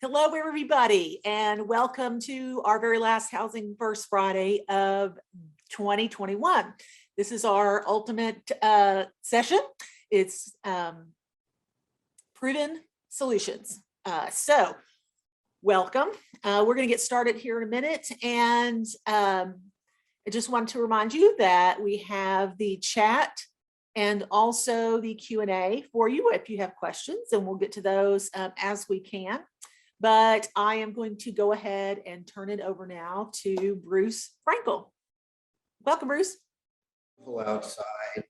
Hello, everybody, and welcome to our very last Housing First Friday of 2021. This is our ultimate session. It's Proven Solutions. So welcome. We're going to get started here in a minute. And I just wanted to remind you that we have the chat and also the Q&A for you if you have questions, and we'll get to those as we can. But I am going to go ahead and turn it over now to Bruce Frankel. Welcome, Bruce. Outside,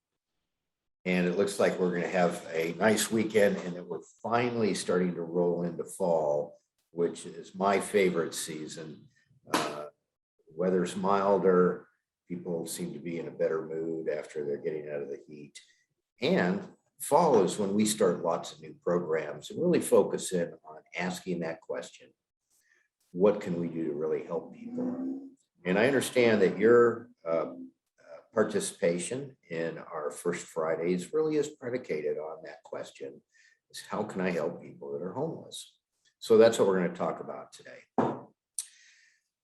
and it looks like we're going to have a nice weekend, and that we're finally starting to roll into fall, which is my favorite season. Weather's milder, people seem to be in a better mood after they're getting out of the heat, and fall is when we start lots of new programs and really focus in on asking that question: what can we do to really help people? And I understand that your participation in our First Fridays really is predicated on that question: is how can I help people that are homeless? So that's what we're going to talk about today.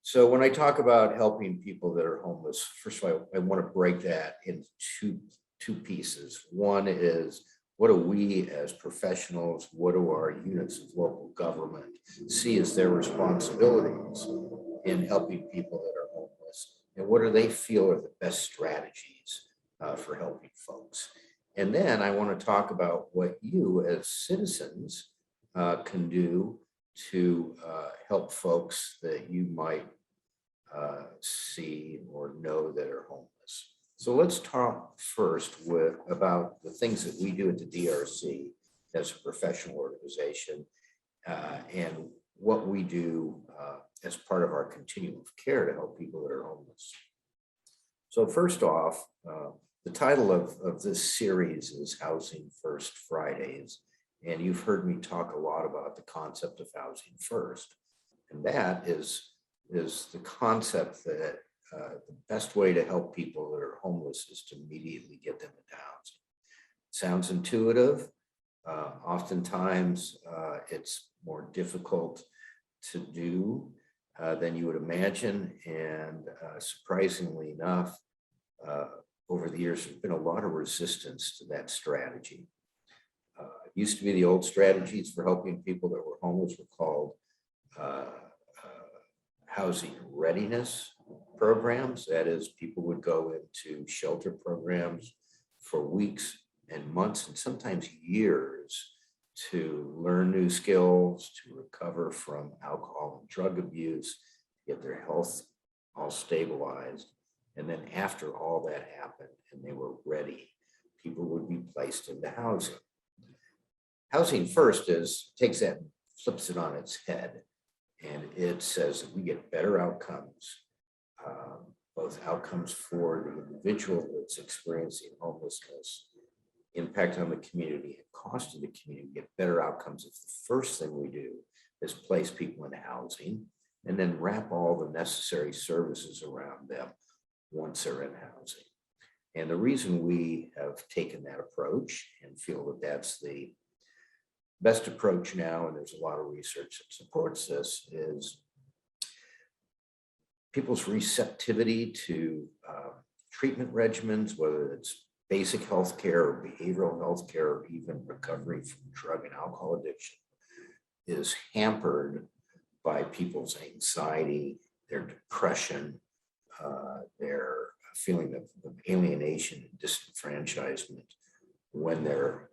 So when I talk about helping people that are homeless, first of all, I want to break that into two pieces. One is, what do we as professionals, what do our units of local government see as their responsibilities in helping people that are homeless? And what do they feel are the best strategies for helping folks? And then I want to talk about what you as citizens can do to help folks that you might see or know that are homeless. So let's talk first about the things that we do at the DRC as a professional organization and what we do as part of our continuum of care to help people that are homeless. So first off, the title of this series is Housing First Fridays, and you've heard me talk a lot about the concept of housing first, and that is the concept that the best way to help people that are homeless is to immediately get them into housing. Sounds intuitive. Oftentimes, it's more difficult to do than you would imagine. And surprisingly enough, over the years, there's been a lot of resistance to that strategy. It used to be the old strategies for helping people that were homeless were called housing readiness programs. That is, people would go into shelter programs for weeks and months and sometimes years to learn new skills, to recover from alcohol and drug abuse, get their health all stabilized. And then after all that happened and they were ready, people would be placed into housing. Housing first takes that and flips it on its head. And it says that we get better outcomes, both outcomes for the individual that's experiencing homelessness, impact on the community, and cost to the community. Get better outcomes if the first thing we do is place people in housing and then wrap all the necessary services around them once they're in housing. And the reason we have taken that approach and feel that that's the best approach now, and there's a lot of research that supports this, is people's receptivity to treatment regimens, whether it's basic health care or behavioral health care, or even recovery from drug and alcohol addiction, is hampered by people's anxiety, their depression, their feeling of alienation and disenfranchisement when they're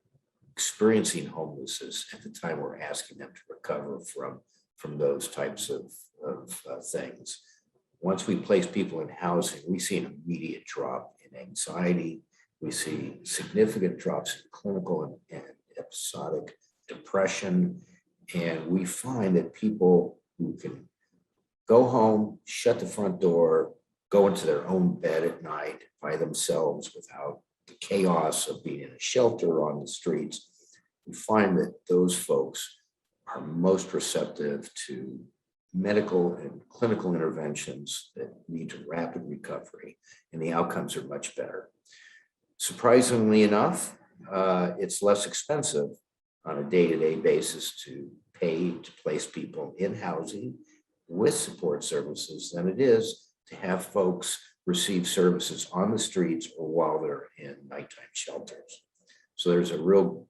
experiencing homelessness at the time we're asking them to recover from those types of things. Once we place people in housing, we see an immediate drop in anxiety. We see significant drops in clinical and episodic depression. And we find that people who can go home, shut the front door, go into their own bed at night by themselves without the chaos of being in a shelter or on the streets, we find that those folks are most receptive to medical and clinical interventions that lead to rapid recovery, and the outcomes are much better. Surprisingly enough, it's less expensive on a day-to-day basis to pay to place people in housing with support services than it is to have folks receive services on the streets or while they're in nighttime shelters. So there's a real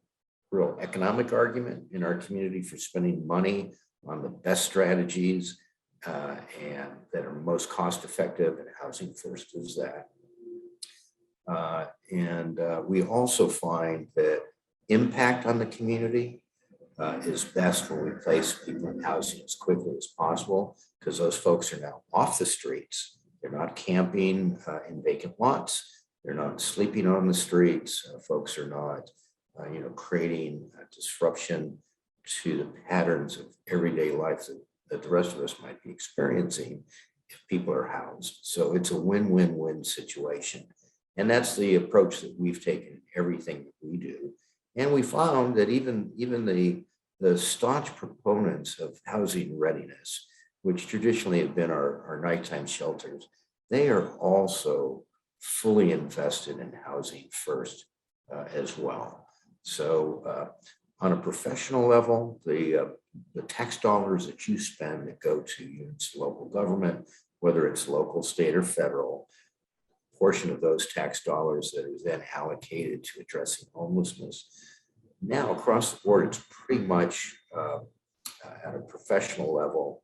economic argument in our community for spending money on the best strategies and that are most cost effective, and Housing First is that. We also find that impact on the community is best when we place people in housing as quickly as possible, because those folks are now off the streets. They're not camping in vacant lots. They're not sleeping on the streets. Folks are not, creating disruption to the patterns of everyday life that the rest of us might be experiencing if people are housed. So it's a win-win-win situation. And that's the approach that we've taken in everything that we do. And we found that even the staunch proponents of housing readiness, which traditionally have been our nighttime shelters, they are also fully invested in Housing First as well. So on a professional level, the tax dollars that you spend that go to units of local government, whether it's local, state, or federal, portion of those tax dollars that is then allocated to addressing homelessness. Now across the board, it's pretty much at a professional level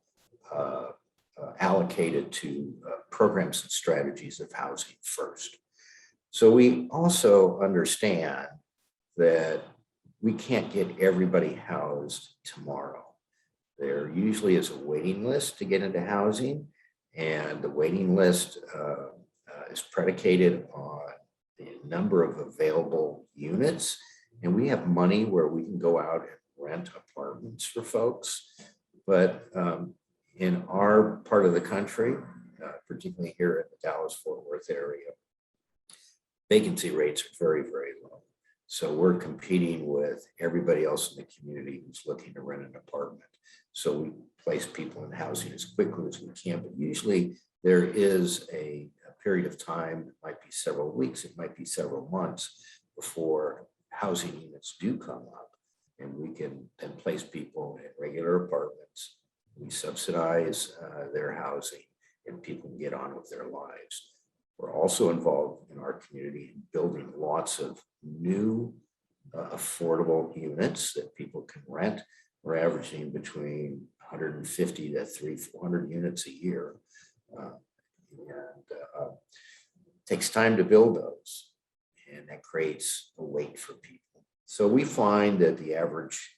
allocated to programs and strategies of Housing First. So we also understand that we can't get everybody housed tomorrow. There usually is a waiting list to get into housing, and the waiting list is predicated on the number of available units. And we have money where we can go out and rent apartments for folks. But in our part of the country, particularly here in the Dallas-Fort Worth area, vacancy rates are very, very low. So we're competing with everybody else in the community who's looking to rent an apartment. So we place people in housing as quickly as we can, but usually there is a period of time, it might be several weeks, it might be several months before housing units do come up, and we can then place people in regular apartments. We subsidize their housing, and people can get on with their lives. We're also involved in our community in building lots of new affordable units that people can rent. We're averaging between 150 to 300-400 units a year. Takes time to build those, and that creates a wait for people. So we find that the average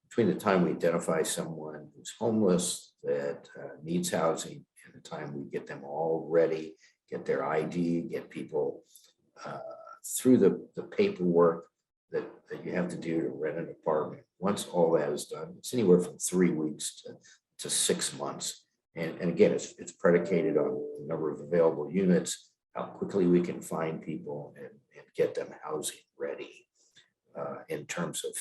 between the time we identify someone who's homeless that needs housing and the time we get them all ready, get their ID, get people through the paperwork that you have to do to rent an apartment. Once all that is done, it's anywhere from 3 weeks to 6 months. And again, it's predicated on the number of available units, how quickly we can find people and get them housing ready in terms of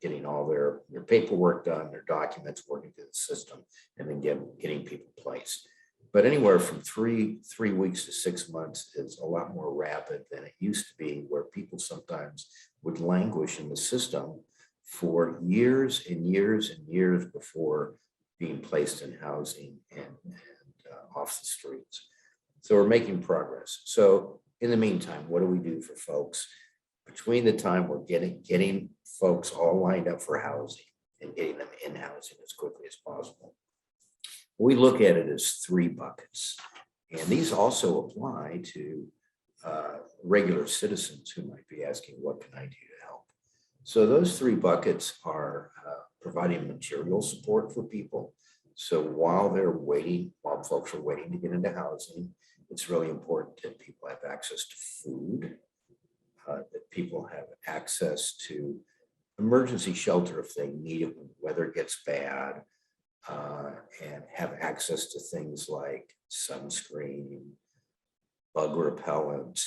getting all their paperwork done, their documents working through the system, and then getting people placed. But anywhere from 3 weeks to 6 months is a lot more rapid than it used to be, where people sometimes would languish in the system for years and years and years before being placed in housing and off the streets. So we're making progress. So in the meantime, what do we do for folks between the time we're getting folks all lined up for housing and getting them in housing as quickly as possible? We look at it as 3 buckets, and these also apply to regular citizens who might be asking, what can I do to help? So those 3 buckets are providing material support for people. So while folks are waiting to get into housing, it's really important that people have access to food, that people have access to emergency shelter if they need it when the weather gets bad, and have access to things like sunscreen, bug repellent,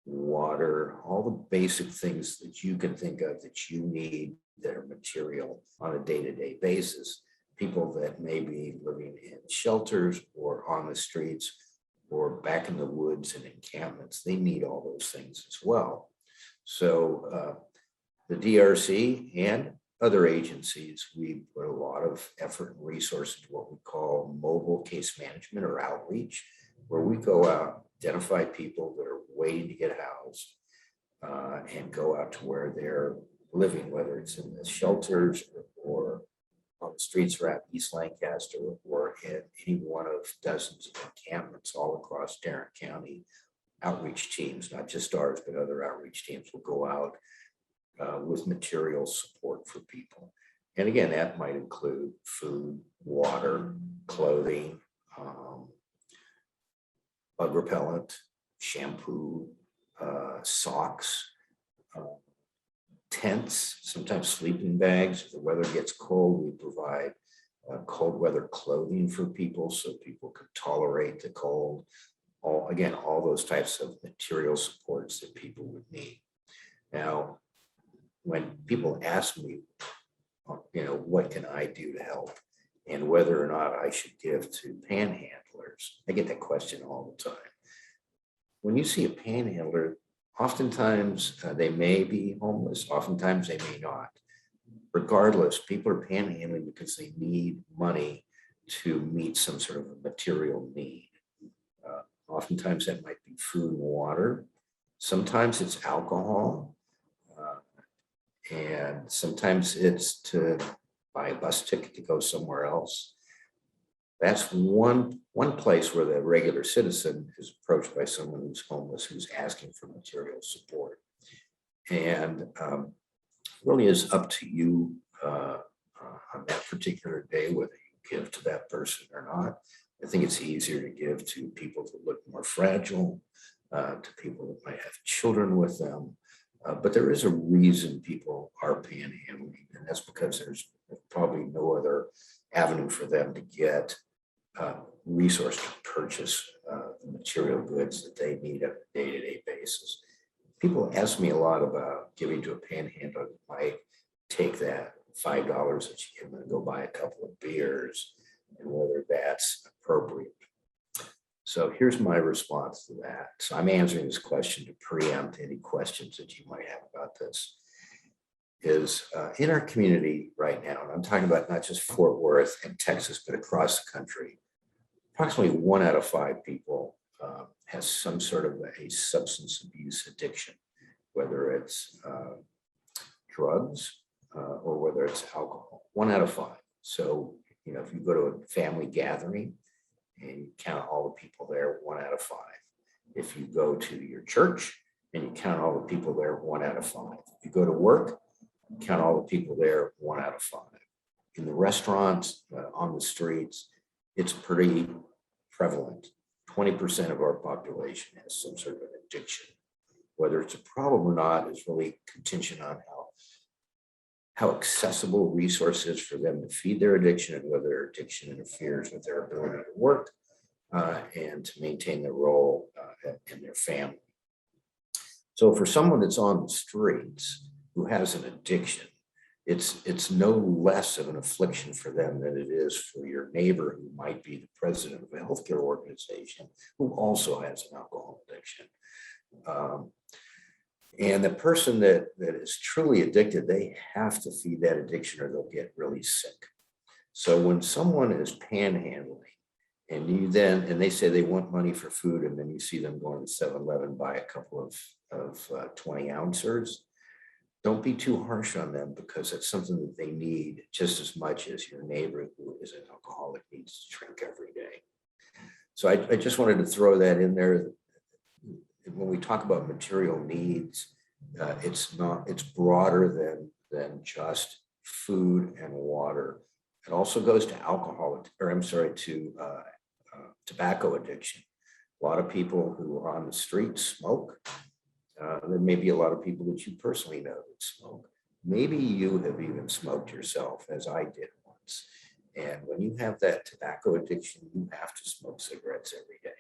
water, all the basic things that you can think of that you need that are material on a day-to-day basis. People that may be living in shelters or on the streets or back in the woods and encampments, they need all those things as well. So the DRC and other agencies, we put a lot of effort and resources into what we call mobile case management or outreach, where we go out, identify people that are waiting to get housed, and go out to where they're living, whether it's in the shelters or on the streets around East Lancaster or in any one of dozens of encampments all across Tarrant County. Outreach teams, not just ours, but other outreach teams will go out with material support for people. And again, that might include food, water, clothing, bug repellent, shampoo, socks, tents, sometimes sleeping bags. If the weather gets cold, we provide cold weather clothing for people so people can tolerate the cold. All those types of material supports that people would need. Now, when people ask me, what can I do to help and whether or not I should give to panhandlers, I get that question all the time. When you see a panhandler, oftentimes they may be homeless, oftentimes they may not. Regardless, people are panhandling because they need money to meet some sort of a material need. Oftentimes that might be food and water. Sometimes it's alcohol. And sometimes it's to buy a bus ticket to go somewhere else. That's one place where the regular citizen is approached by someone who's homeless, who's asking for material support. And really is up to you on that particular day, whether you give to that person or not. I think it's easier to give to people that look more fragile, to people that might have children with them. But there is a reason people are panhandling, and that's because there's probably no other avenue for them to get resource to purchase the material goods that they need on a day-to-day basis. People ask me a lot about giving to a panhandler that might take that $5 that you give them and go buy a couple of beers, and whether that's appropriate. So here's my response to that. So I'm answering this question to preempt any questions that you might have about this. Is in our community right now, and I'm talking about not just Fort Worth and Texas, but across the country, approximately 1 out of 5 people has some sort of a substance abuse addiction, whether it's drugs or whether it's alcohol. 1 out of 5. So, if you go to a family gathering and you count all the people there, 1 out of 5. If you go to your church and you count all the people there, 1 out of 5. If you go to work, count all the people there, 1 out of 5. In the restaurants, on the streets, it's pretty prevalent. 20% of our population has some sort of an addiction. Whether it's a problem or not is really contingent on how accessible resources for them to feed their addiction and whether their addiction interferes with their ability to work and to maintain their role in their family. So for someone that's on the streets who has an addiction, it's no less of an affliction for them than it is for your neighbor who might be the president of a healthcare organization who also has an alcohol addiction. And the person that is truly addicted, they have to feed that addiction or they'll get really sick. So when someone is panhandling and they say they want money for food, and then you see them going to 7-Eleven, buy a couple of 20 ounces, don't be too harsh on them, because it's something that they need just as much as your neighbor who is an alcoholic needs to drink every day. So I just wanted to throw that in there. When we talk about material needs, it's broader than just food and water. It also goes to tobacco addiction. A lot of people who are on the street smoke. There may be a lot of people that you personally know that smoke. Maybe you have even smoked yourself, as I did once. And when you have that tobacco addiction, you have to smoke cigarettes every day.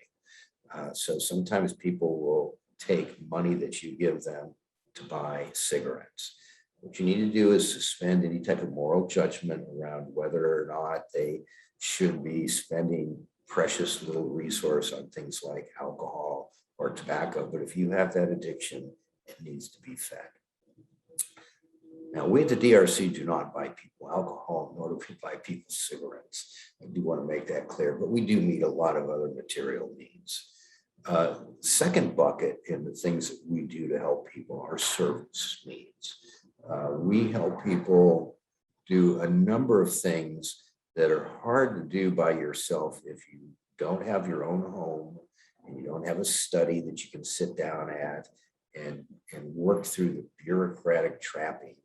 So sometimes people will take money that you give them to buy cigarettes. What you need to do is suspend any type of moral judgment around whether or not they should be spending precious little resource on things like alcohol or tobacco. But if you have that addiction, it needs to be fed. Now, we at the DRC do not buy people alcohol, nor do we buy people cigarettes. I do want to make that clear, but we do meet a lot of other material needs. Second bucket in the things that we do to help people are service needs. We help people do a number of things that are hard to do by yourself if you don't have your own home and you don't have a study that you can sit down at and work through the bureaucratic trappings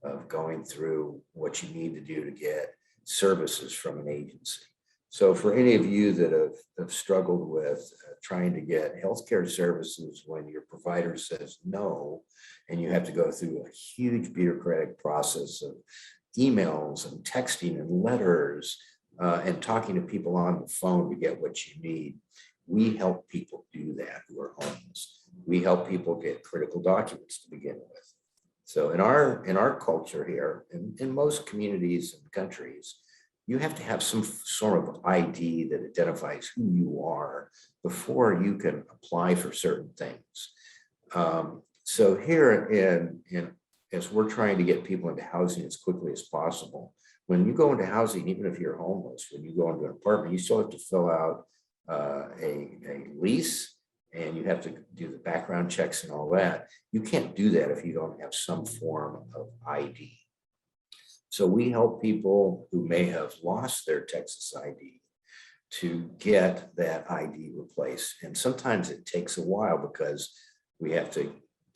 of going through what you need to do to get services from an agency. So for any of you that have struggled with trying to get healthcare services when your provider says no, and you have to go through a huge bureaucratic process of emails and texting and letters and talking to people on the phone to get what you need, we help people do that who are homeless. We help people get critical documents to begin with. So in our culture here, in most communities and countries, you have to have some sort of ID that identifies who you are before you can apply for certain things. So here as we're trying to get people into housing as quickly as possible, when you go into housing, even if you're homeless, when you go into an apartment, you still have to fill out a lease, and you have to do the background checks and all that. You can't do that if you don't have some form of ID. So we help people who may have lost their Texas ID to get that ID replaced. And sometimes it takes a while because we have to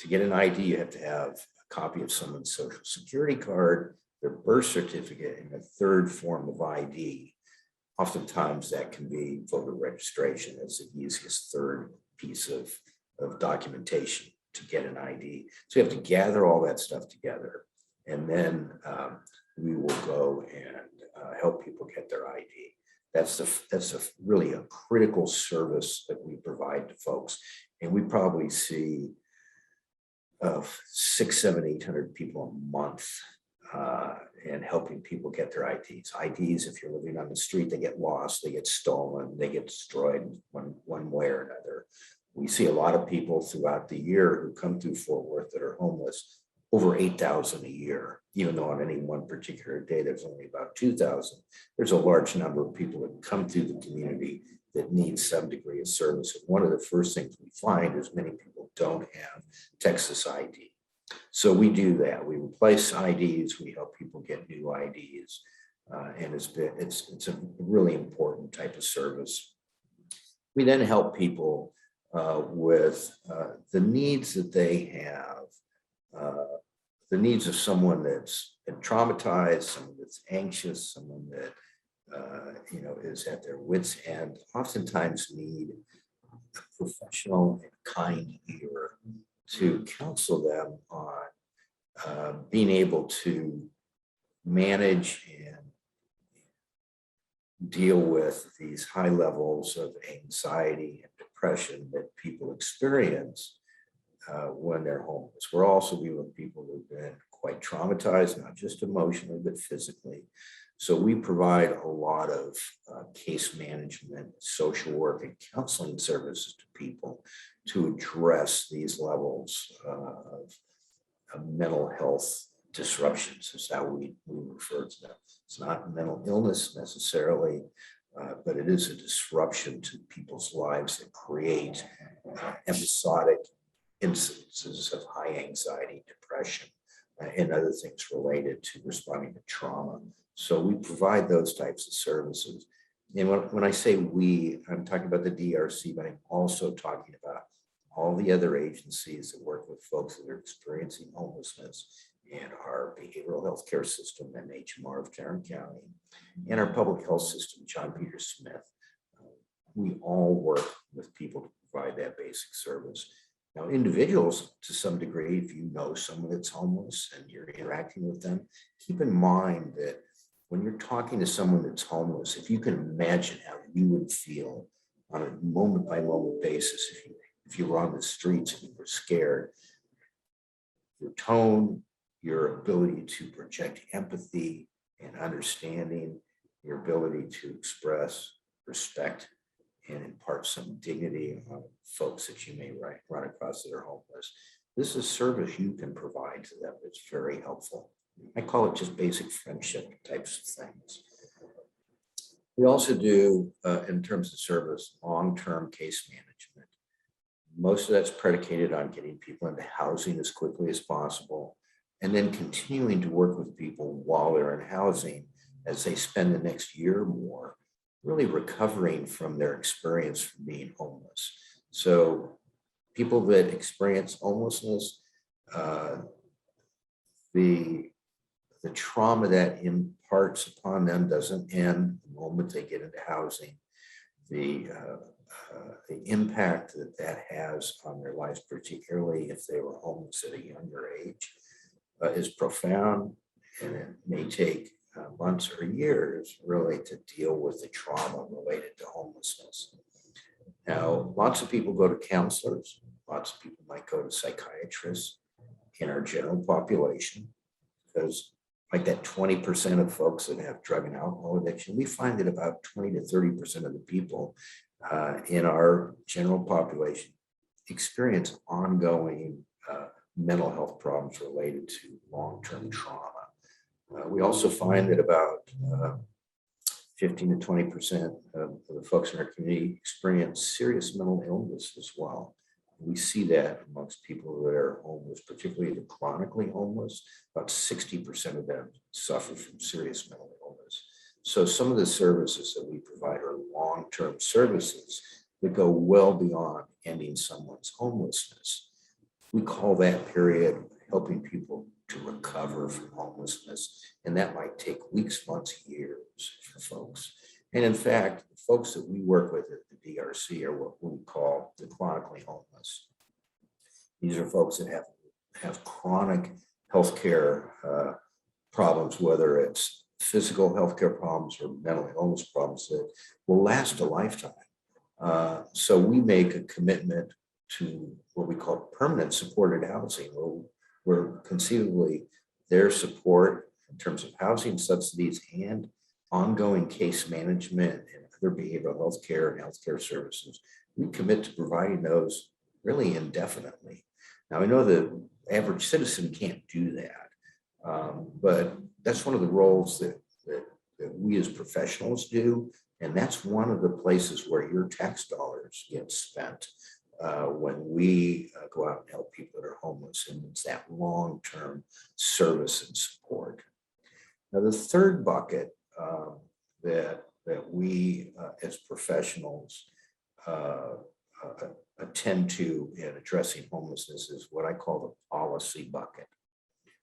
get an ID, you have to have a copy of someone's social security card, their birth certificate, and a third form of ID. Oftentimes that can be voter registration as the easiest third piece of documentation to get an ID. So you have to gather all that stuff together, and then we will go and help people get their ID. That's really a critical service that we provide to folks, and we probably see 600, 700, 800 people a month and helping people get their IDs. IDs, if you're living on the street, they get lost, they get stolen, they get destroyed one way or another. We see a lot of people throughout the year who come through Fort Worth that are homeless, over 8,000 a year, even though on any one particular day, there's only about 2,000. There's a large number of people that come through the community that need some degree of service. And one of the first things we find is many people don't have Texas ID. So we do that. We replace IDs. We help people get new IDs, and it's a really important type of service. We then help people with the needs that they have, the needs of someone that's been traumatized, someone that's anxious, someone that is at their wit's end. Oftentimes need a professional and kind ear to counsel them on being able to manage and deal with these high levels of anxiety and depression that people experience when they're homeless. We're also dealing with people who've been quite traumatized, not just emotionally, but physically. So we provide a lot of case management, social work, and counseling services to people to address these levels of mental health disruptions, is how we refer to them. It's not mental illness necessarily, but it is a disruption to people's lives that create episodic instances of high anxiety, depression, and other things related to responding to trauma. So we provide those types of services. And when I say we, I'm talking about the DRC, but I'm also talking about all the other agencies that work with folks that are experiencing homelessness, and our behavioral health care system, MHMR of Tarrant County, and our public health system, John Peter Smith. We all work with people to provide that basic service. Now, individuals, to some degree, if you know someone that's homeless and you're interacting with them, keep in mind that when you're talking to someone that's homeless, if you can imagine how you would feel on a moment by moment basis, if you were on the streets and you were scared, your tone, your ability to project empathy and understanding, your ability to express respect and impart some dignity on folks that you may run across that are homeless. this is service you can provide to them. It's very helpful. I call it just basic friendship types of things. We also do, in terms of service, long-term case management. Most of that's predicated on getting people into housing as quickly as possible, and then continuing to work with people while they're in housing as they spend the next year or more, really recovering from their experience from being homeless. So people that experience homelessness, the trauma that imparts upon them doesn't end the moment they get into housing. The impact that that has on their lives, particularly if they were homeless at a younger age, is profound, and it may take months or years really to deal with the trauma related to homelessness. Now, lots of people go to counselors, lots of people might go to psychiatrists in our general population, because like that 20% of folks that have drug and alcohol addiction, we find that about 20 to 30% of the people in our general population experience ongoing mental health problems related to long-term trauma. We also find that about 15 to 20% of the folks in our community experience serious mental illness as well. We see that amongst people that are homeless, particularly the chronically homeless. About 60% of them suffer from serious mental illness. So some of the services that we provide are long-term services that go well beyond ending someone's homelessness. We call that period helping people to recover from homelessness, and that might take weeks, months, years for folks. And in fact, the folks that we work with at the DRC are what we call the chronically homeless. These are folks that have chronic healthcare problems, whether it's physical healthcare problems or mental illness problems that will last a lifetime. So we make a commitment to what we call permanent supported housing, where conceivably their support in terms of housing subsidies and ongoing case management and other behavioral health care and healthcare services, we commit to providing those really indefinitely. Now, I know the average citizen can't do that, but that's one of the roles that we as professionals do. And that's one of the places where your tax dollars get spent when we go out and help people that are homeless, and it's that long-term service and support. Now, the third bucket that we as professionals attend to in addressing homelessness is what I call the policy bucket.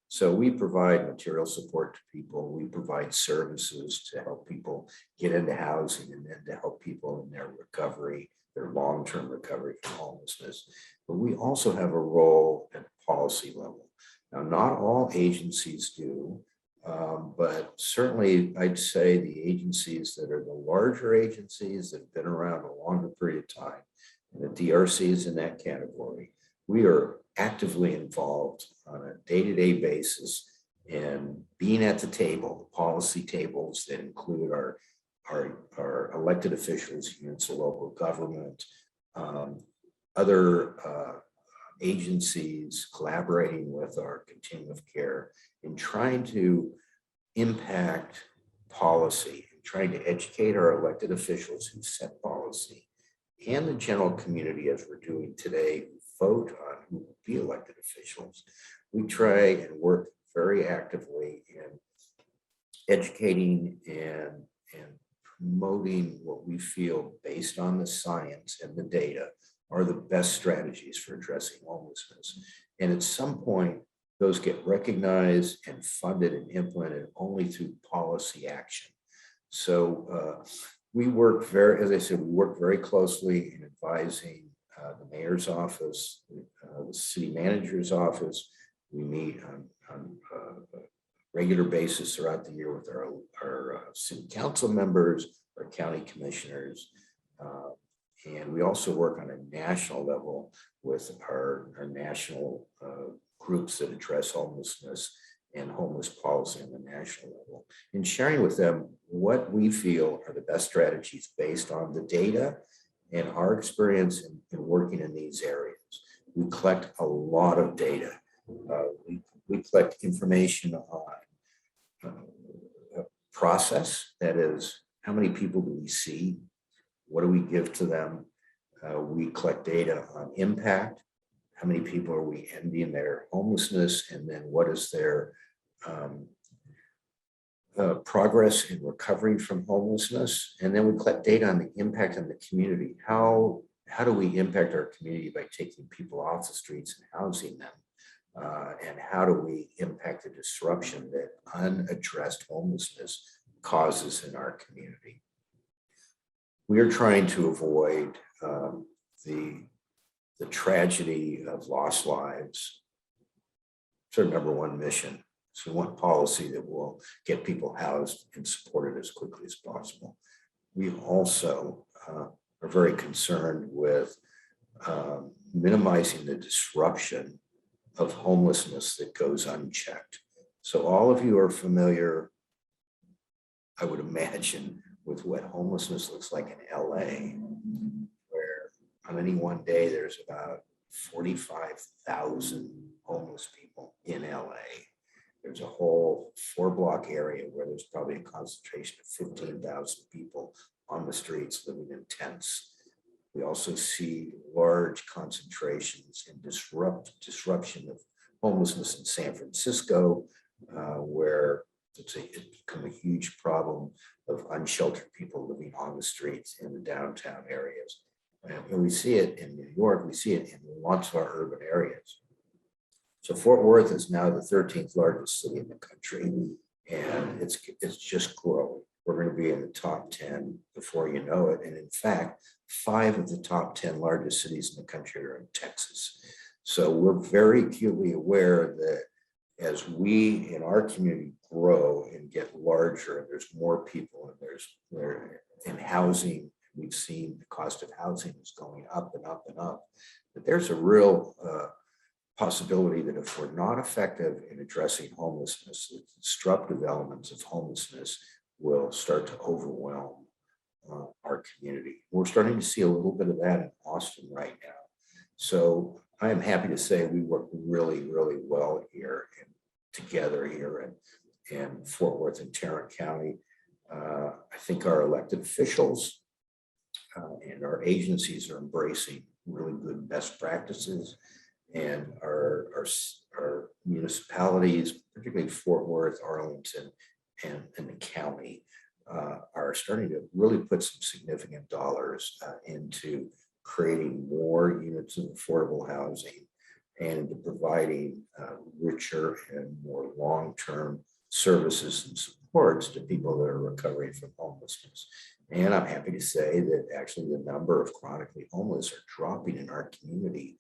So we provide material support to people. We provide services to help people get into housing, and then to help people in their recovery, their long-term recovery from homelessness. But we also have a role at the policy level. Now, not all agencies do, but certainly I'd say the agencies that are the larger agencies that have been around a longer period of time, and the DRC is in that category, we are actively involved on a day-to-day basis in being at the table, policy tables that include our elected officials, units of local government, other agencies collaborating with our continuum of care in trying to impact policy, trying to educate our elected officials who set policy and the general community, as we're doing today, vote on who will be elected officials. We try and work very actively in educating and promoting what we feel, based on the science and the data, are the best strategies for addressing homelessness. And at some point, those get recognized and funded and implemented only through policy action. So we work very, as I said, we work very closely in advising the mayor's office, the city manager's office. We meet on a regular basis throughout the year with our city council members, our county commissioners, and we also work on a national level with our national groups that address homelessness and homeless policy on the national level, and sharing with them what we feel are the best strategies based on the data and our experience in working in these areas. we collect a lot of data. We collect information on process, that is, how many people do we see? What do we give to them? We collect data on impact. How many people are we ending their homelessness? And then what is their progress in recovering from homelessness? And then we collect data on the impact on the community. How do we impact our community by taking people off the streets and housing them? And how do we impact the disruption that unaddressed homelessness causes in our community? We are trying to avoid the tragedy of lost lives. It's our number one mission. So we want policy that will get people housed and supported as quickly as possible. We also are very concerned with minimizing the disruption of homelessness that goes unchecked. So all of you are familiar, I would imagine, with what homelessness looks like in LA, where on any one day there's about 45,000 homeless people in LA. There's a whole 4-block area where there's probably a concentration of 15,000 people on the streets living in tents. We also see large concentrations and disruption of homelessness in San Francisco, where it's become a huge problem of unsheltered people living on the streets in the downtown areas. And we see it in New York, we see it in lots of our urban areas. So Fort Worth is now the 13th largest city in the country, and it's just growing. We're going to be in the top 10 before you know it. And in fact, 5 of the top 10 largest cities in the country are in Texas. So we're very acutely aware that as we in our community grow and get larger, and there's more people, and they're in housing, we've seen the cost of housing is going up and up and up, that there's a real possibility that if we're not effective in addressing homelessness, the disruptive elements of homelessness will start to overwhelm our community. We're starting to see a little bit of that in Austin right now. So I am happy to say we work really, really well here and together here in Fort Worth and Tarrant County. I think our elected officials and our agencies are embracing really good best practices, and our municipalities, particularly Fort Worth, Arlington, and the county, are starting to really put some significant dollars into creating more units of affordable housing and into providing richer and more long-term services and supports to people that are recovering from homelessness. And I'm happy to say that actually the number of chronically homeless are dropping in our community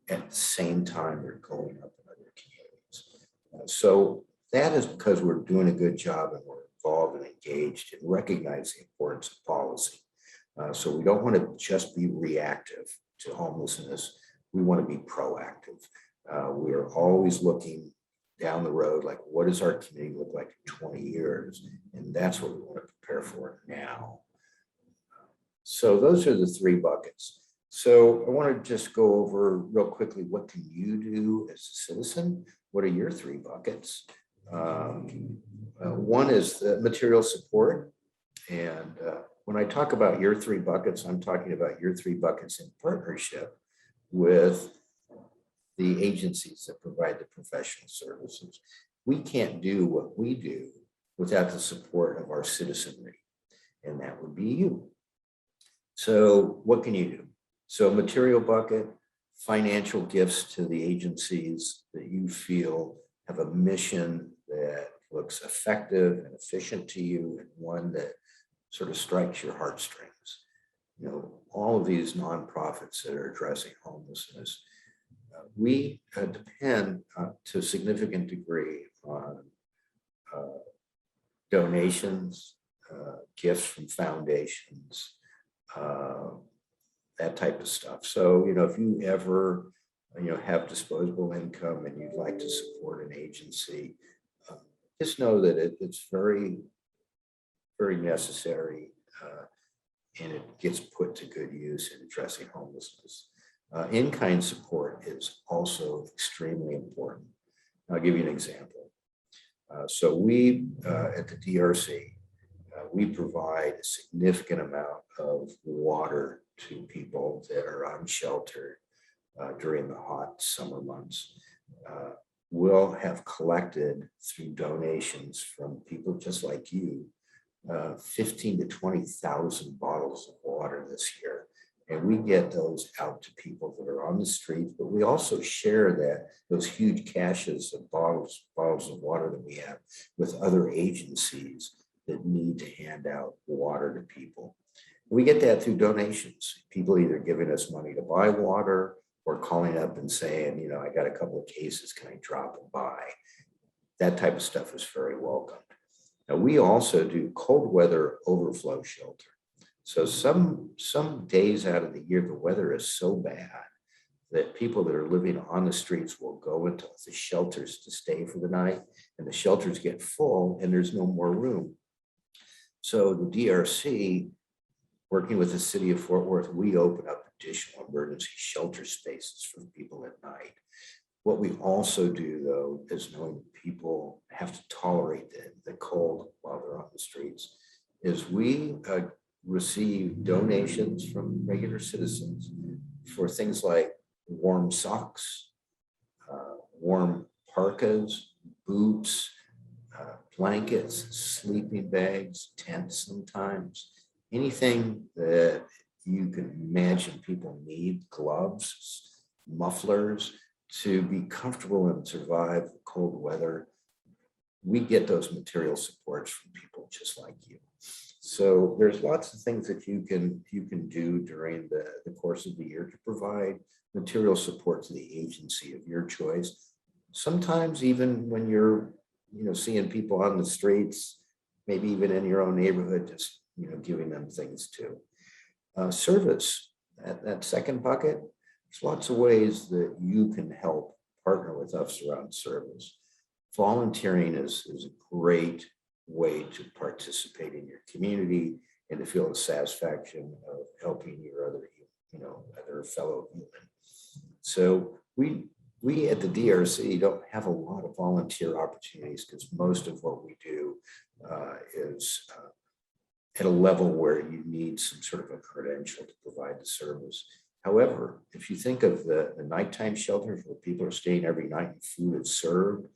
at the same time they're going up in other communities. So that is because we're doing a good job and we're involved and engaged and recognize the importance of policy. So we don't want to just be reactive to homelessness. We want to be proactive. We are always looking down the road, like what does our community look like in 20 years? And that's what we want to prepare for now. So those are the 3 buckets. So I want to just go over real quickly, what can you do as a citizen? What are your 3 buckets? One is the material support. And when I talk about your 3 buckets, I'm talking about your 3 buckets in partnership with the agencies that provide the professional services. We can't do what we do without the support of our citizenry, and that would be you. So what can you do? So material bucket, financial gifts to the agencies that you feel have a mission that looks effective and efficient to you, and one that sort of strikes your heartstrings. You know, all of these nonprofits that are addressing homelessness, we depend to a significant degree on donations, gifts from foundations, that type of stuff. So, you know, if you ever, have disposable income and you'd like to support an agency, just know that it's very, very necessary, and it gets put to good use in addressing homelessness. In-kind support is also extremely important. I'll give you an example. So we at the DRC, we provide a significant amount of water to people that are unsheltered during the hot summer months. We'll have collected through donations from people just like you, 15 to 20,000 bottles of water this year. And we get those out to people that are on the streets, but we also share those huge caches of bottles of water that we have with other agencies that need to hand out water to people. We get that through donations. People either giving us money to buy water or calling up and saying, you know, I got a couple of cases, can I drop them by? That type of stuff is very welcome. Now, we also do cold weather overflow shelter. So some days out of the year, the weather is so bad that people that are living on the streets will go into the shelters to stay for the night, and the shelters get full and there's no more room. So the DRC, working with the city of Fort Worth, we open up additional emergency shelter spaces for people at night. What we also do, though, is knowing people have to tolerate the cold while they're on the streets, is we receive donations from regular citizens for things like warm socks, warm parkas, boots, blankets, sleeping bags, tents sometimes, anything that you can imagine people need, gloves, mufflers, to be comfortable and survive the cold weather. We get those material supports from people just like you. So there's lots of things that you can do during the course of the year to provide material support to the agency of your choice. Sometimes even when you're seeing people on the streets, maybe even in your own neighborhood, just giving them things too. Service, that second bucket, there's lots of ways that you can help partner with us around service. Volunteering is a great way to participate in your community and to feel the satisfaction of helping your other fellow human. So we at the DRC don't have a lot of volunteer opportunities because most of what we do is at a level where you need some sort of a credential to provide the service. However, if you think of the nighttime shelters where people are staying every night and food is served,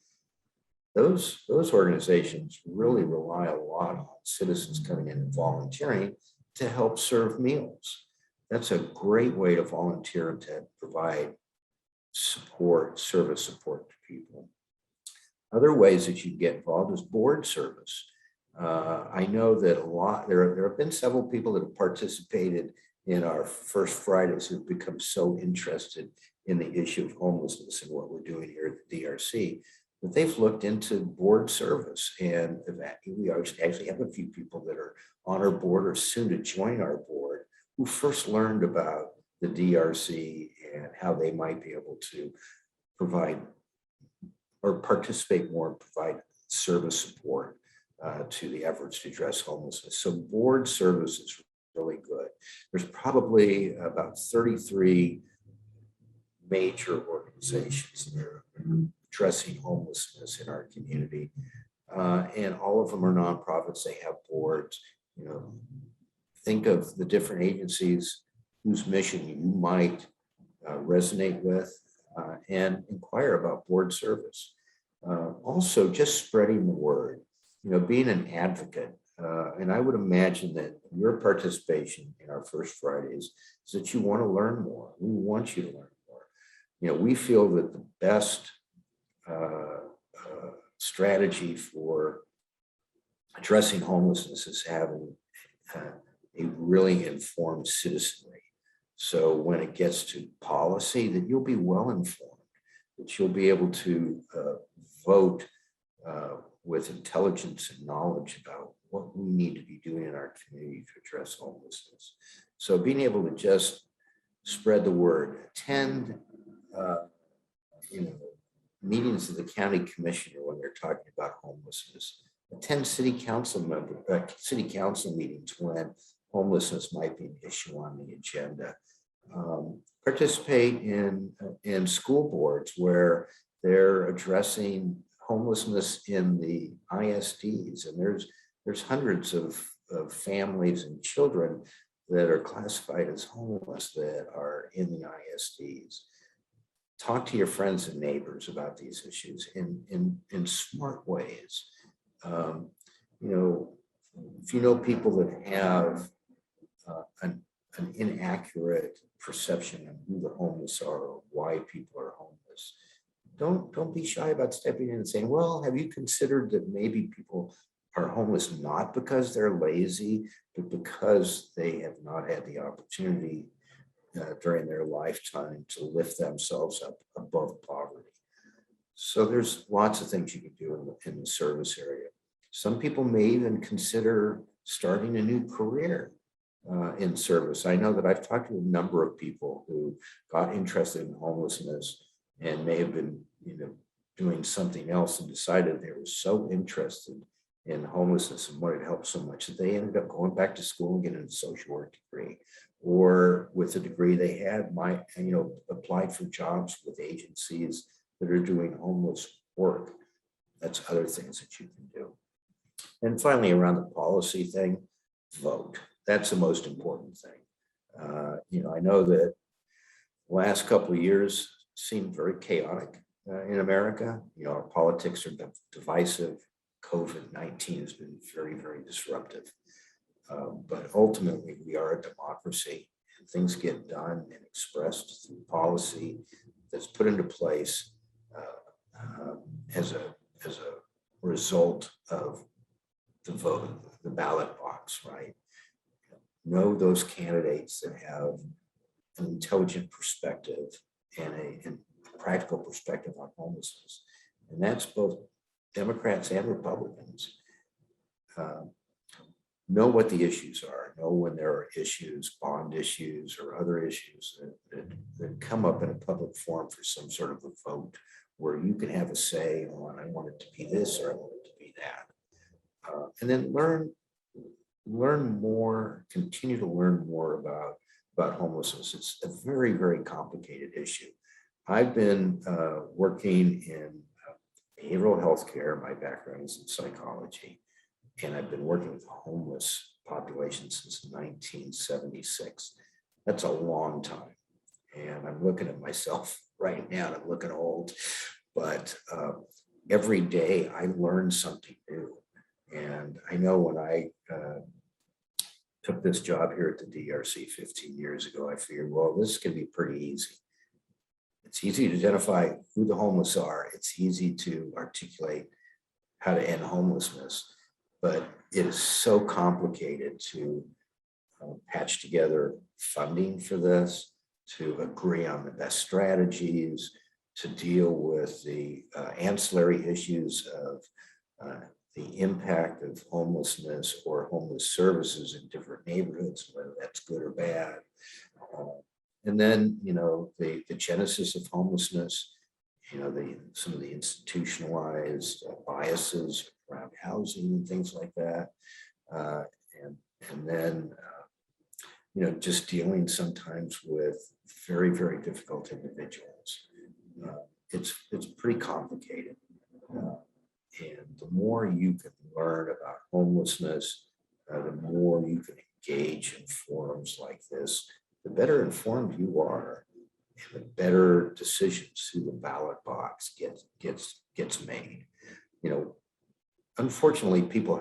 those organizations really rely a lot on citizens coming in and volunteering to help serve meals. That's a great way to volunteer and to provide service support to people. Other ways that you get involved is board service. I know that there have been several people that have participated in our First Fridays who've become so interested in the issue of homelessness and what we're doing here at the DRC, that they've looked into board service. And we actually have a few people that are on our board or soon to join our board who first learned about the DRC and how they might be able to provide or participate more and provide service support to the efforts to address homelessness. So board service is really good. There's probably about 33 major organizations that are addressing homelessness in our community. And all of them are nonprofits. They have boards. Think of the different agencies whose mission you might resonate with and inquire about board service. Also, just spreading the word, being an advocate. And I would imagine that your participation in our First Fridays is that you want to learn more. We want you to learn more. We feel that the best strategy for addressing homelessness is having a really informed citizenry. So when it gets to policy, that you'll be well informed, that you'll be able to vote with intelligence and knowledge about what we need to be doing in our community to address homelessness. So being able to just spread the word, attend meetings of the county commissioner when they're talking about homelessness, attend city council meetings when homelessness might be an issue on the agenda. participate in school boards where they're addressing homelessness in the ISDs. And there's hundreds of families and children that are classified as homeless that are in the ISDs. Talk to your friends and neighbors about these issues in smart ways. You know, if you know people that have an inaccurate perception of who the homeless are or why people are homeless, don't be shy about stepping in and saying, well, have you considered that maybe people are homeless not because they're lazy, but because they have not had the opportunity during their lifetime to lift themselves up above poverty. So there's lots of things you can do in the service area. Some people may even consider starting a new career in service. I know that I've talked to a number of people who got interested in homelessness and may have been, doing something else and decided they were so interested in homelessness and wanted help so much that they ended up going back to school and getting a social work degree, or with the degree they had, applied for jobs with agencies that are doing homeless work. That's other things that you can do. And finally, around the policy thing, vote. That's the most important thing. I know that the last couple of years seemed very chaotic in America. Our politics are divisive. COVID-19 has been very, very disruptive. But ultimately, we are a democracy, and things get done and expressed through policy that's put into place as a result of the vote, the ballot box, right? Know those candidates that have an intelligent perspective and a practical perspective on homelessness. And that's both Democrats and Republicans. Know what the issues are, know when there are issues, bond issues or other issues that come up in a public forum for some sort of a vote where you can have a say on, I want it to be this or I want it to be that. And then learn more, continue to learn more about homelessness. It's a very, very complicated issue. I've been working in behavioral health care. My background is in psychology, and I've been working with the homeless population since 1976. That's a long time. And I'm looking at myself right now, and I'm looking old, but every day I learn something new. And I know when I took this job here at the DRC 15 years ago, I figured, well, this can be pretty easy. It's easy to identify who the homeless are. It's easy to articulate how to end homelessness, but it is so complicated to patch together funding for this, to agree on the best strategies, to deal with the ancillary issues of the impact of homelessness or homeless services in different neighborhoods, whether that's good or bad. And then, the genesis of homelessness, some of the institutionalized biases around housing and things like that. And then, just dealing sometimes with very, very difficult individuals. It's pretty complicated. And the more you can learn about homelessness, the more you can engage in forums like this, the better informed you are, and the better decisions through the ballot box gets made. Unfortunately, people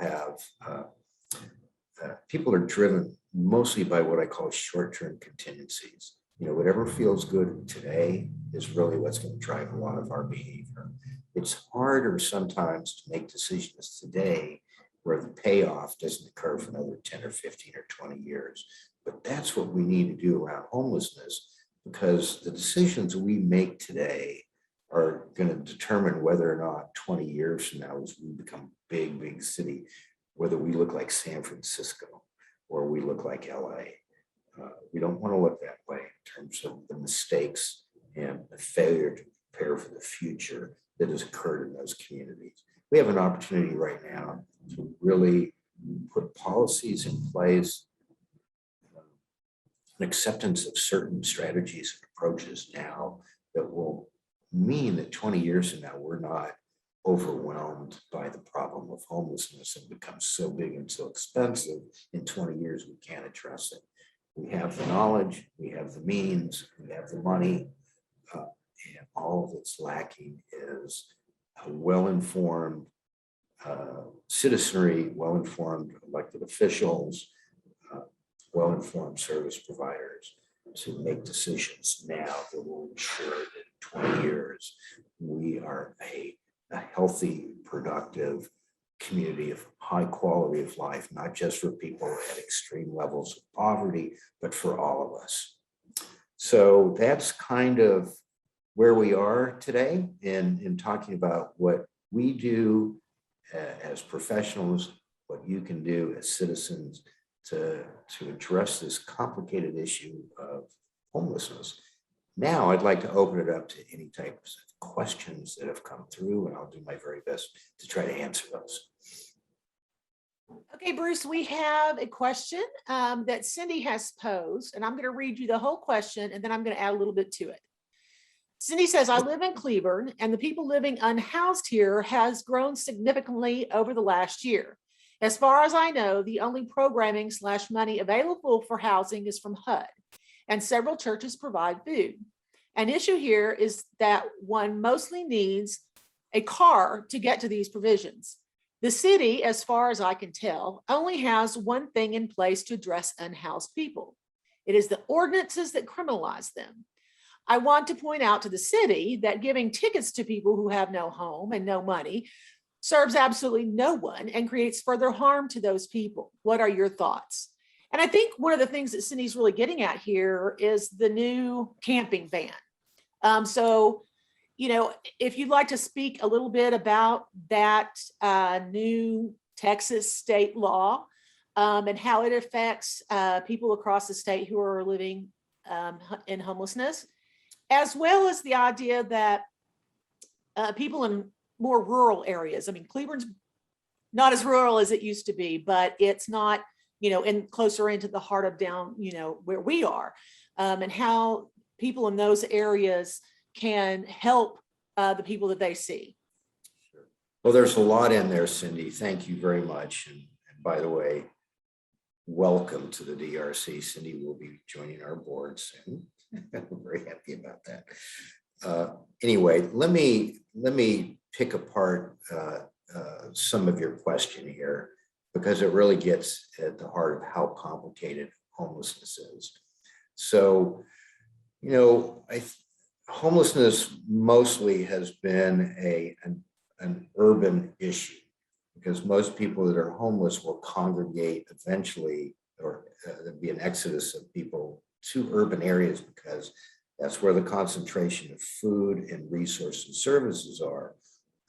are driven mostly by what I call short-term contingencies. Whatever feels good today is really what's going to drive a lot of our behavior. It's harder sometimes to make decisions today where the payoff doesn't occur for another 10 or 15 or 20 years. But that's what we need to do around homelessness, because the decisions we make today are going to determine whether or not 20 years from now, as we become a big, big city, whether we look like San Francisco or we look like LA. We don't want to look that way in terms of the mistakes and the failure to prepare for the future that has occurred in those communities. We have an opportunity right now to really put policies in place an acceptance of certain strategies and approaches now that will mean that 20 years from now, we're not overwhelmed by the problem of homelessness and becomes so big and so expensive in 20 years, we can't address it. We have the knowledge, we have the means, we have the money, and all that's lacking is a well-informed citizenry, well-informed elected officials, well-informed service providers to make decisions now that will ensure that in 20 years, we are a healthy, productive community of high quality of life, not just for people at extreme levels of poverty, but for all of us. So that's kind of where we are today in talking about what we do as professionals, what you can do as citizens to address this complicated issue of homelessness. Now, I'd like to open it up to any types of questions that have come through, and I'll do my very best to try to answer those. Okay, Bruce, we have a question that Cindy has posed, and I'm going to read you the whole question, and then I'm going to add a little bit to it. Cindy says, I live in Cleburne, and the people living unhoused here has grown significantly over the last year. As far as I know, the only programming / money available for housing is from HUD, and several churches provide food. An issue here is that one mostly needs a car to get to these provisions. The city, as far as I can tell, only has one thing in place to address unhoused people. It is the ordinances that criminalize them. I want to point out to the city that giving tickets to people who have no home and no money serves absolutely no one and creates further harm to those people. What are your thoughts? And I think one of the things that Cindy's really getting at here is the new camping ban. So, you know, if you'd like to speak a little bit about that new Texas state law and how it affects people across the state who are living in homelessness, as well as the idea that people in more rural areas, I mean, Cleburne's not as rural as it used to be, but it's not, you know, in closer into the heart of down, you know, where we are, and how people in those areas can help the people that they see. Well, there's a lot in there, Cindy. Thank you very much. And by the way, welcome to the DRC. Cindy will be joining our board soon. I'm very happy about that. Anyway, let me pick apart some of your question here, because it really gets at the heart of how complicated homelessness is. So, you know, homelessness mostly has been an urban issue, because most people that are homeless will congregate eventually, or there'll be an exodus of people to urban areas, because that's where the concentration of food and resources and services are.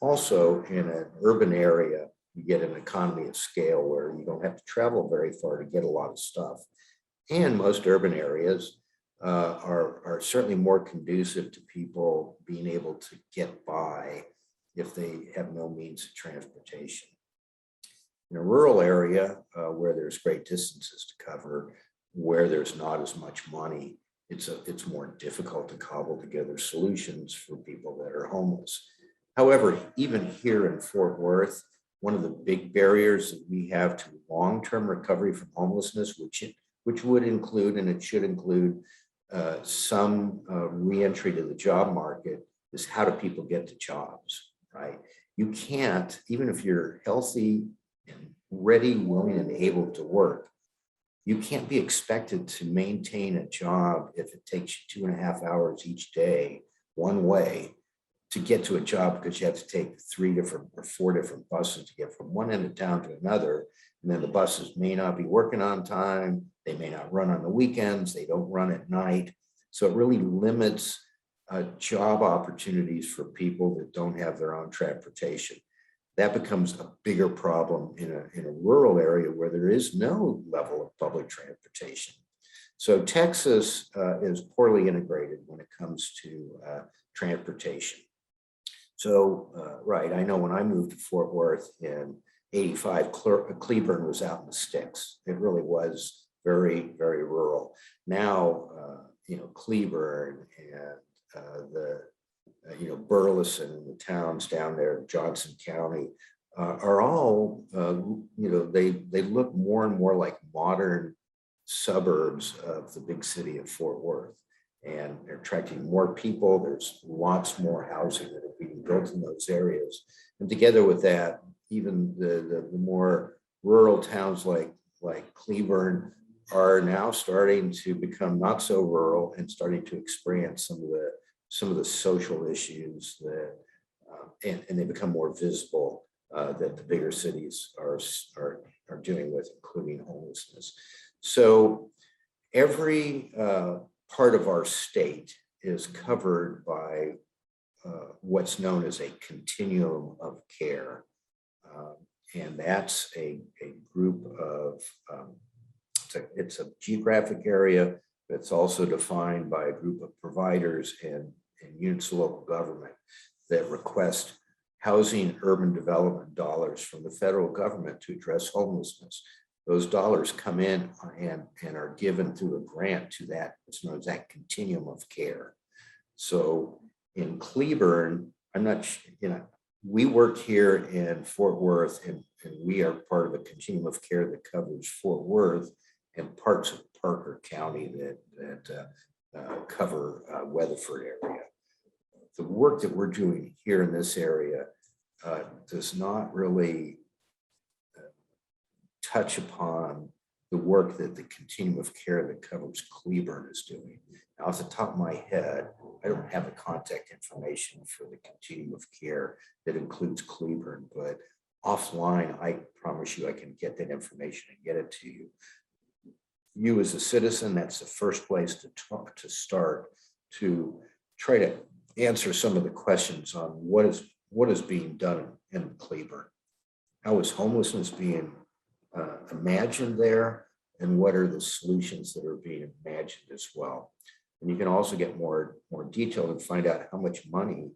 Also, in an urban area, you get an economy of scale where you don't have to travel very far to get a lot of stuff. And most urban areas are certainly more conducive to people being able to get by if they have no means of transportation. In a rural area where there's great distances to cover, where there's not as much money, it's more difficult to cobble together solutions for people that are homeless. However, even here in Fort Worth, one of the big barriers that we have to long-term recovery from homelessness, which would include, and it should include, some reentry to the job market, is how do people get to jobs, right? You can't, even if you're healthy and ready, willing, and able to work, you can't be expected to maintain a job if it takes you 2.5 hours each day, one way, to get to a job, because you have to take 3 different or 4 different buses to get from one end of town to another. And then the buses may not be working on time. They may not run on the weekends. They don't run at night. So it really limits job opportunities for people that don't have their own transportation. That becomes a bigger problem in a rural area where there is no level of public transportation. So Texas is poorly integrated when it comes to transportation. So, right, I know when I moved to Fort Worth in '85, Cleburne was out in the sticks. It really was very, very rural. Now, Cleburne and Burleson and the towns down there in Johnson County are all, they look more and more like modern suburbs of the big city of Fort Worth. And they're attracting more people. There's lots more housing that are being built in those areas. And together with that, even the more rural towns like Cleburne are now starting to become not so rural and starting to experience some of the social issues that and they become more visible that the bigger cities are dealing with, including homelessness. So every part of our state is covered by what's known as a continuum of care. And that's a group of, it's a geographic area that's also defined by a group of providers and units of local government that request housing urban development dollars from the federal government to address homelessness. Those dollars come in and are given through a grant to that, it's known as that continuum of care. So in Cleburne, we work here in Fort Worth and we are part of a continuum of care that covers Fort Worth and parts of Parker County that cover Weatherford area. The work that we're doing here in this area does not really touch upon the work that the continuum of care that covers Cleburne is doing. Now, off the top of my head, I don't have the contact information for the continuum of care that includes Cleburne, but offline, I promise you I can get that information and get it to you. You as a citizen, that's the first place to start to try to answer some of the questions on what is being done in Cleburne. How is homelessness being imagined there, and what are the solutions that are being imagined as well? And you can also get more detailed and find out how much money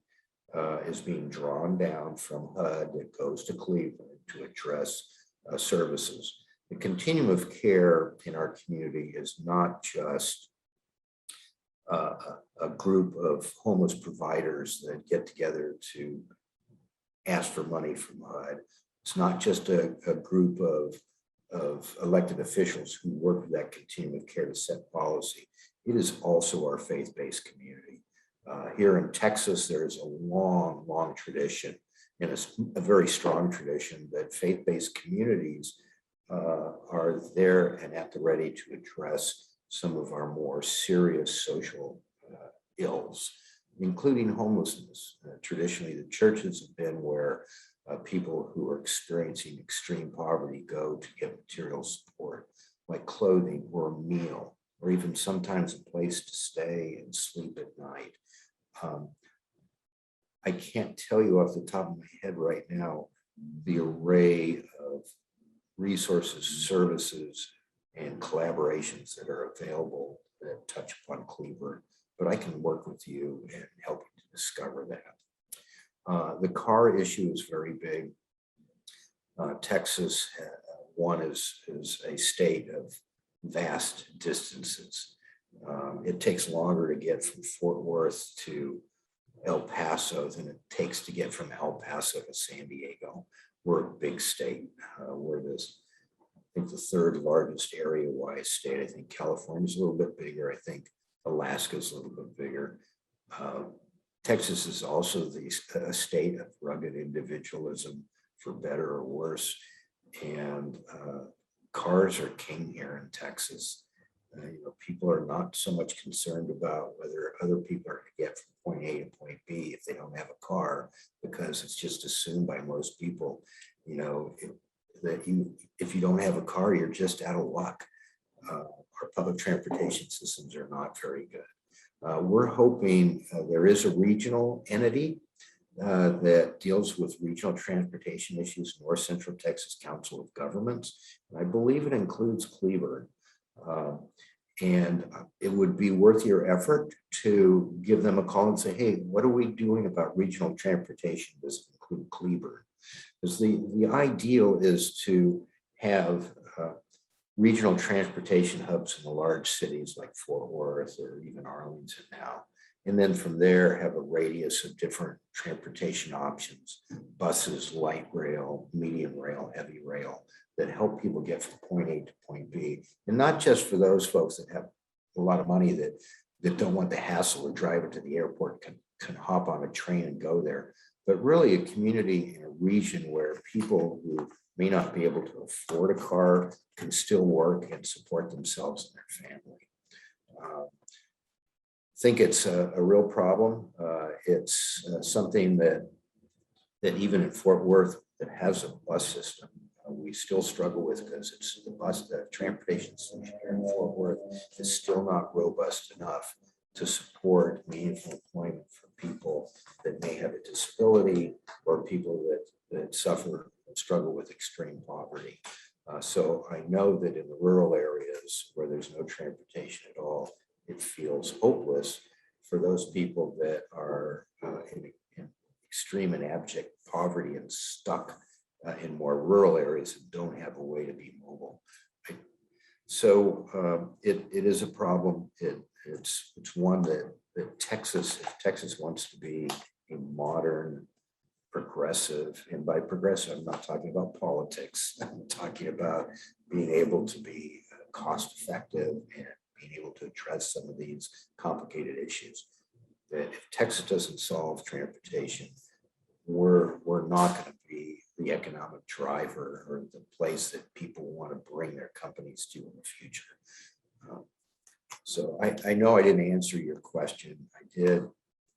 is being drawn down from HUD that goes to Cleburne to address services. The continuum of care in our community is not just a group of homeless providers that get together to ask for money from HUD. It's not just a group of elected officials who work with that continuum of care to set policy. It is also our faith-based community. Here in Texas, there is a long tradition, and a very strong tradition that faith-based communities are there and at the ready to address some of our more serious social ills, including homelessness. Traditionally, the churches have been where people who are experiencing extreme poverty go to get material support, like clothing or a meal, or even sometimes a place to stay and sleep at night. I can't tell you off the top of my head right now the array of resources, services, and collaborations that are available that touch upon Cleburne, but I can work with you and help you to discover that. The car issue is very big. Texas, one is a state of vast distances. It takes longer to get from Fort Worth to El Paso than it takes to get from El Paso to San Diego. We're a big state. We're this, I think, the third largest area-wise state. I think California's a little bit bigger. I think Alaska's a little bit bigger. Texas is also a state of rugged individualism, for better or worse. And cars are king here in Texas. People are not so much concerned about whether other people are going to get from point A to point B if they don't have a car, because it's just assumed by most people, that if you don't have a car, you're just out of luck. Our public transportation systems are not very good. We're hoping there is a regional entity that deals with regional transportation issues, North Central Texas Council of Governments. And I believe it includes Cleburne. And it would be worth your effort to give them a call and say, hey, what are we doing about regional transportation? Does it include Cleburne? Because the ideal is to have regional transportation hubs in the large cities like Fort Worth or even Arlington now. And then from there, have a radius of different transportation options, buses, light rail, medium rail, heavy rail, that help people get from point A to point B. And not just for those folks that have a lot of money that don't want the hassle of driving to the airport, can hop on a train and go there, but really a community in a region where people who may not be able to afford a car can still work and support themselves and their family. Think it's a real problem. It's something that even in Fort Worth that has a bus system, we still struggle with, because it's the transportation solution here in Fort Worth is still not robust enough to support meaningful employment for people that may have a disability or people that suffer and struggle with extreme poverty. So I know that in the rural areas where there's no transportation at all, it feels hopeless for those people that are in extreme and abject poverty and stuck in more rural areas and don't have a way to be mobile. So it is a problem. It's one that Texas, if Texas wants to be a modern, progressive, and by progressive, I'm not talking about politics. I'm talking about being able to be cost effective and being able to address some of these complicated issues. That if Texas doesn't solve transportation, we're not going to be the economic driver or the place that people want to bring their companies to in the future. So I know I didn't answer your question. I did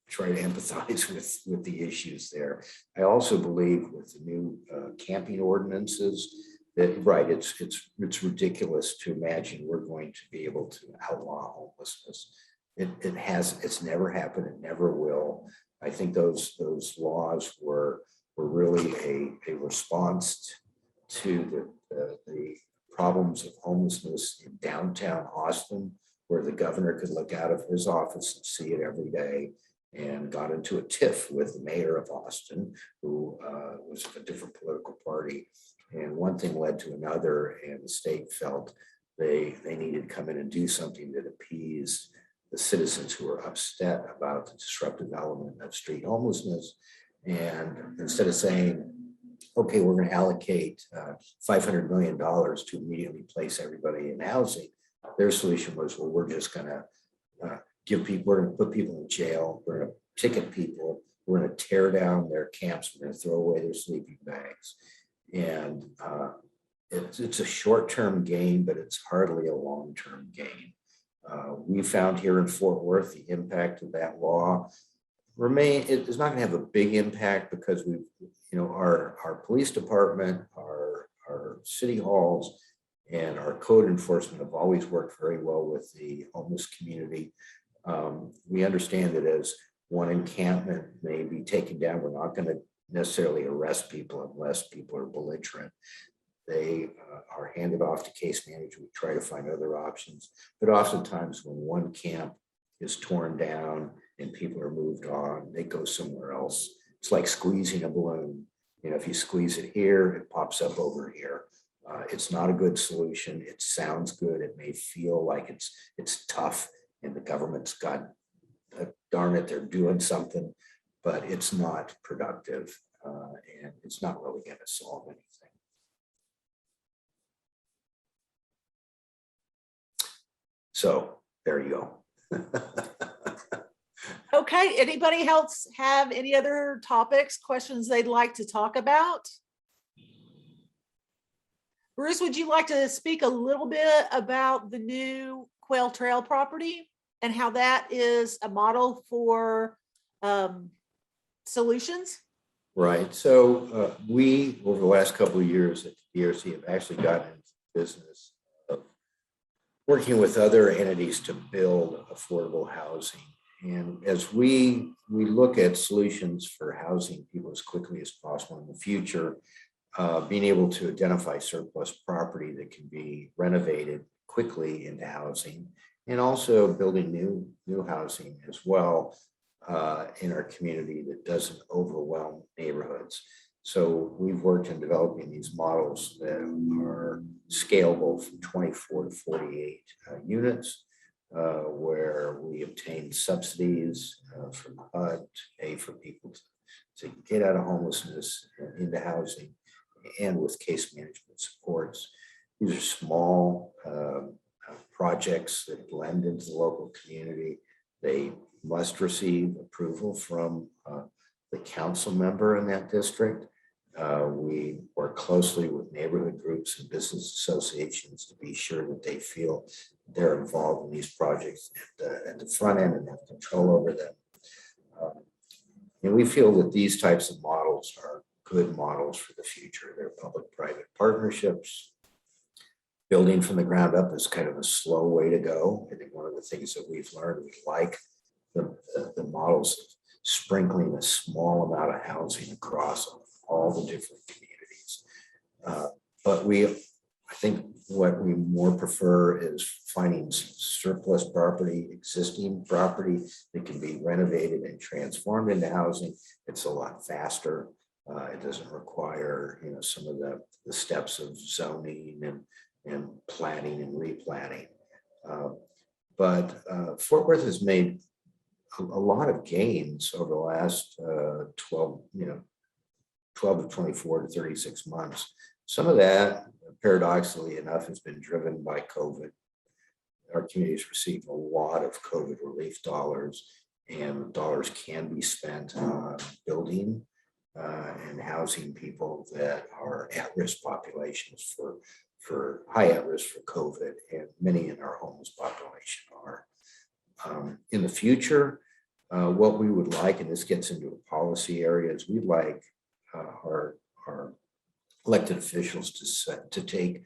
try to empathize with the issues there. I also believe with the new camping ordinances that, right, it's ridiculous to imagine we're going to be able to outlaw homelessness. It's never happened. It never will. I think those laws were really a response to the problems of homelessness in downtown Austin, where the governor could look out of his office and see it every day, and got into a tiff with the mayor of Austin, who was of a different political party. And one thing led to another, and the state felt they needed to come in and do something that appeased the citizens who were upset about the disruptive element of street homelessness. And instead of saying, okay, we're going to allocate $500 million to immediately place everybody in housing, their solution was, well, we're just going to we're going to put people in jail, we're going to ticket people, we're going to tear down their camps, we're going to throw away their sleeping bags. And it's a short-term gain, but it's hardly a long-term gain. We found here in Fort Worth the impact of that law it's not going to have a big impact, because our police department, our city halls, and our code enforcement have always worked very well with the homeless community. We understand that as one encampment may be taken down, we're not going to necessarily arrest people unless people are belligerent. They are handed off to case management. We try to find other options, but oftentimes when one camp is torn down and people are moved on, they go somewhere else. It's like squeezing a balloon. If you squeeze it here, it pops up over here. It's not a good solution. It sounds good. It may feel like it's tough, and the government's got, darn it, they're doing something, but it's not productive, and it's not really going to solve anything. So there you go. Okay, anybody else have any other topics, questions they'd like to talk about? Bruce, would you like to speak a little bit about the new Quail Trail property and how that is a model for solutions? Right. So we, over the last couple of years at the DRC, have actually gotten into the business of working with other entities to build affordable housing. And as we look at solutions for housing people as quickly as possible in the future, being able to identify surplus property that can be renovated quickly into housing, and also building new housing as well in our community that doesn't overwhelm neighborhoods. So we've worked in developing these models that are scalable from 24 to 48 units, where we obtain subsidies from HUD to pay for people to get out of homelessness and into housing, and with case management supports. These are small projects that blend into the local community. They must receive approval from the council member in that district. We work closely with neighborhood groups and business associations to be sure that they feel they're involved in these projects at the front end and have control over them. And we feel that these types of models are good models for the future. They're public-private partnerships. Building from the ground up is kind of a slow way to go. I think one of the things that we've learned, we like the models of sprinkling a small amount of housing across all the different communities. But I think what we more prefer is finding surplus property, existing property that can be renovated and transformed into housing. It's a lot faster. It doesn't require, some of the steps of zoning and planning and replanning. But Fort Worth has made a lot of gains over the last 12 to 24 to 36 months. Some of that, paradoxically enough, has been driven by COVID. Our communities receive a lot of COVID relief dollars, and dollars can be spent on building and housing people that are at-risk populations for high at risk for COVID, and many in our homeless population are. In the future, what we would like, and this gets into a policy area, is we'd like our elected officials to take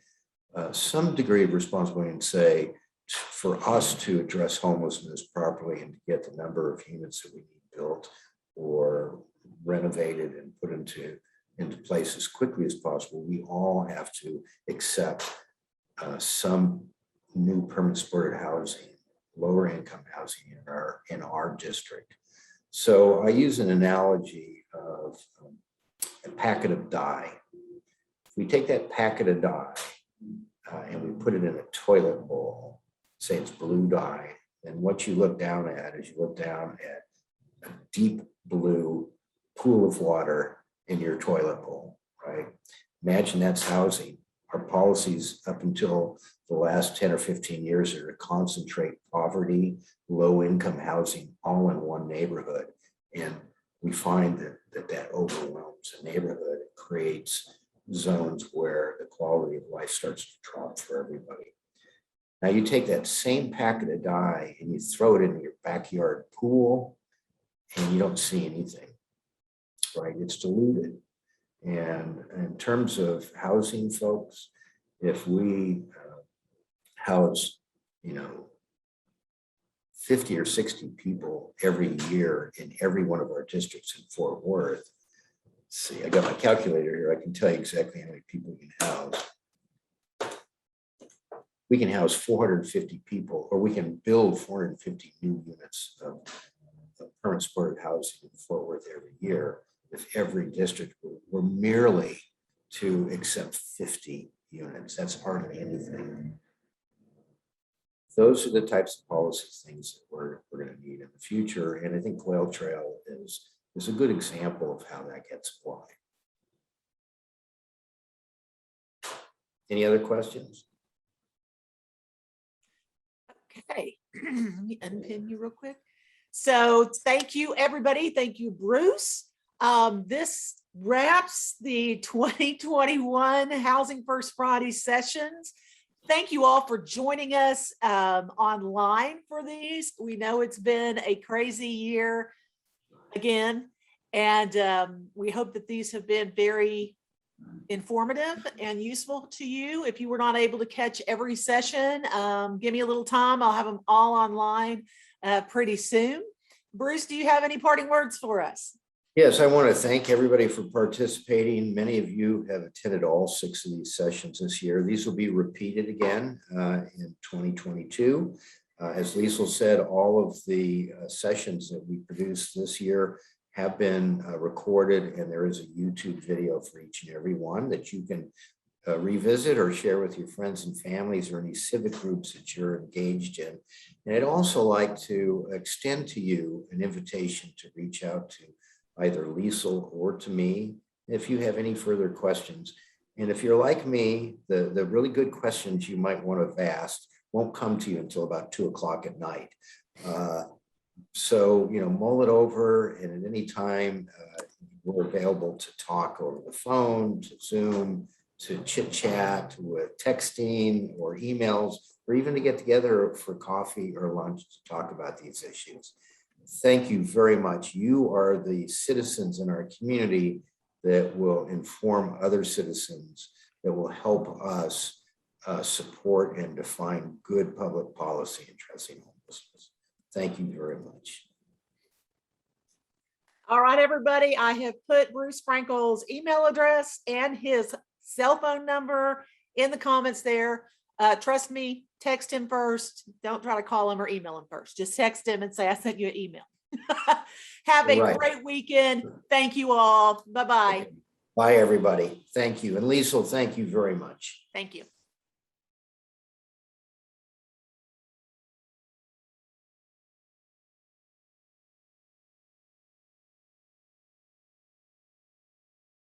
some degree of responsibility and say, for us to address homelessness properly and to get the number of units that we need built or renovated and put into place as quickly as possible, we all have to accept some new permanent supported housing, lower income housing in our district. So I use an analogy of a packet of dye. If we take that packet of dye and we put it in a toilet bowl, say it's blue dye, then what you look down at is you look down at a deep blue pool of water in your toilet bowl, right? Imagine that's housing. Our policies up until the last 10 or 15 years are to concentrate poverty, low income housing all in one neighborhood. And we find that overwhelms a neighborhood. It creates zones where the quality of life starts to drop for everybody. Now you take that same packet of dye and you throw it in your backyard pool and you don't see anything, right? It's diluted. And in terms of housing, folks, if we house, 50 or 60 people every year in every one of our districts in Fort Worth, let's see, I got my calculator here. I can tell you exactly how many people we can house. We can house 450 people, or we can build 450 new units of permanent supported housing in Fort Worth every year. If every district were merely to accept 50 units, that's hardly anything. Those are the types of policy things that we're going to need in the future. And I think Quail Trail is a good example of how that gets applied. Any other questions? Okay, let me unpin you real quick. So thank you, everybody. Thank you, Bruce. This wraps the 2021 Housing First Friday sessions. Thank you all for joining us online for these. We know it's been a crazy year again, and we hope that these have been very informative and useful to you. If you were not able to catch every session, give me a little time. I'll have them all online pretty soon. Bruce, do you have any parting words for us? Yes, I want to thank everybody for participating. Many of you have attended all 6 of these sessions this year. These will be repeated again in 2022. As Liesl said, all of the sessions that we produced this year have been recorded, and there is a YouTube video for each and every one that you can revisit or share with your friends and families or any civic groups that you're engaged in. And I'd also like to extend to you an invitation to reach out to either Liesl or to me if you have any further questions. And if you're like me, the really good questions you might want to have asked won't come to you until about 2 o'clock at night. So, mull it over, and at any time, we're available to talk over the phone, to Zoom, to chit chat, with texting or emails, or even to get together for coffee or lunch to talk about these issues. Thank you very much. You are the citizens in our community that will inform other citizens, that will help us support and define good public policy addressing homelessness. Thank you very much. All right, everybody, I have put Bruce Frankel's email address and his cell phone number in the comments there. Trust me, text him first. Don't try to call him or email him first. Just text him and say, I sent you an email. Have a Right. great weekend. Thank you all. Bye-bye. Bye, everybody. Thank you. And Liesl, thank you very much. Thank you.